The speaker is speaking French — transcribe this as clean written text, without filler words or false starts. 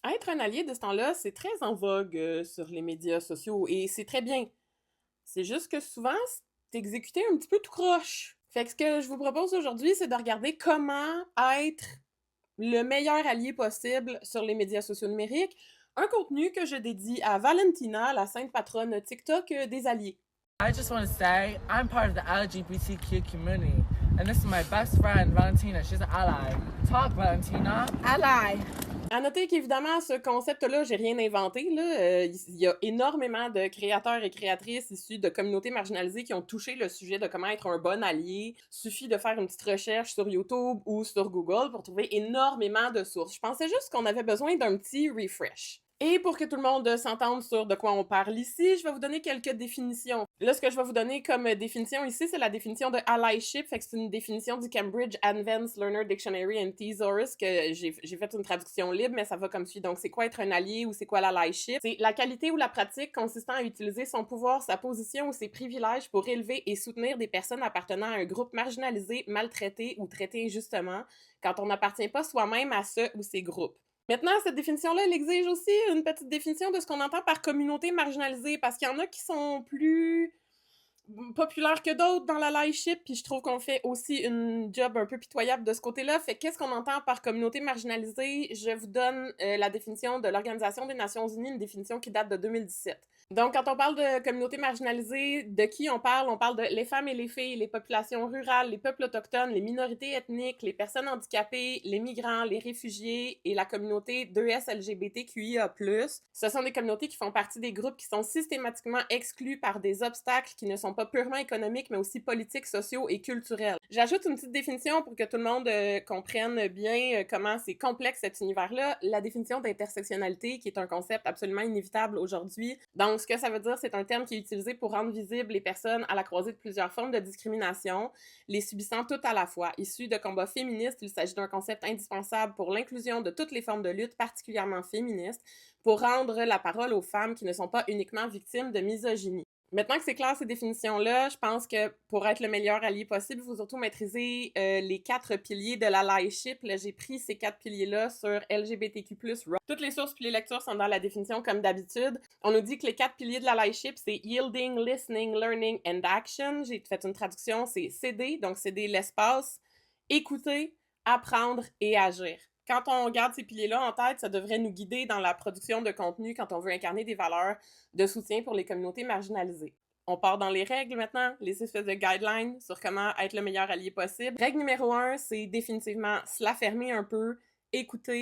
Être un allié de ce temps-là, c'est très en vogue sur les médias sociaux et c'est très bien. C'est juste que souvent, c'est exécuté un petit peu tout croche. Fait que ce que je vous propose aujourd'hui, c'est de regarder comment être le meilleur allié possible sur les médias sociaux numériques. Un contenu que je dédie à Valentina, la sainte patronne TikTok des alliés. I just want to say I'm part of the LGBTQ community, and this is my best friend Valentina. She's an ally. Talk, Valentina. Ally. À noter qu'évidemment, ce concept-là, j'ai rien inventé. Là. Il y a énormément de créateurs et créatrices issus de communautés marginalisées qui ont touché le sujet de comment être un bon allié. Suffit de faire une petite recherche sur YouTube ou sur Google pour trouver énormément de sources. Je pensais juste qu'on avait besoin d'un petit refresh. Et pour que tout le monde s'entende sur de quoi on parle ici, je vais vous donner quelques définitions. Là, ce que je vais vous donner comme définition ici, c'est la définition de allyship, fait que c'est une définition du Cambridge Advanced Learner Dictionary and Thesaurus, que j'ai fait une traduction libre, mais ça va comme suit. Donc, c'est quoi être un allié ou c'est quoi l'allyship? C'est la qualité ou la pratique consistant à utiliser son pouvoir, sa position ou ses privilèges pour élever et soutenir des personnes appartenant à un groupe marginalisé, maltraité ou traité injustement, quand on n'appartient pas soi-même à ce ou ces groupes. Maintenant, cette définition-là, elle exige aussi une petite définition de ce qu'on entend par communauté marginalisée, parce qu'il y en a qui sont plus populaires que d'autres dans l'allyship, puis je trouve qu'on fait aussi une job un peu pitoyable de ce côté-là. Fait qu'est-ce qu'on entend par communauté marginalisée? Je vous donne la définition de l'Organisation des Nations Unies, une définition qui date de 2017. Donc, quand on parle de communauté marginalisée, de qui on parle? On parle de les femmes et les filles, les populations rurales, les peuples autochtones, les minorités ethniques, les personnes handicapées, les migrants, les réfugiés et la communauté 2S LGBTQIA+. Ce sont des communautés qui font partie des groupes qui sont systématiquement exclus par des obstacles qui ne sont pas purement économiques, mais aussi politiques, sociaux et culturels. J'ajoute une petite définition pour que tout le monde comprenne bien comment c'est complexe cet univers-là. La définition d'intersectionnalité, qui est un concept absolument inévitable aujourd'hui. Donc, ce que ça veut dire, c'est un terme qui est utilisé pour rendre visibles les personnes à la croisée de plusieurs formes de discrimination, les subissant toutes à la fois. Issu de combats féministes, il s'agit d'un concept indispensable pour l'inclusion de toutes les formes de lutte, particulièrement féministes, pour rendre la parole aux femmes qui ne sont pas uniquement victimes de misogynie. Maintenant que c'est clair ces définitions-là, je pense que pour être le meilleur allié possible, il faut surtout maîtriser les 4 piliers de l'allyship. Là, j'ai pris ces 4 piliers-là sur LGBTQ+. Toutes les sources puis les lectures sont dans la définition comme d'habitude. On nous dit que les 4 piliers de l'allyship, c'est yielding, listening, learning and action. J'ai fait une traduction, c'est céder, donc céder l'espace, écouter, apprendre et agir. Quand on garde ces piliers-là en tête, ça devrait nous guider dans la production de contenu quand on veut incarner des valeurs de soutien pour les communautés marginalisées. On part dans les règles maintenant, les espèces de guidelines sur comment être le meilleur allié possible. Règle numéro 1, c'est définitivement se la fermer un peu, écouter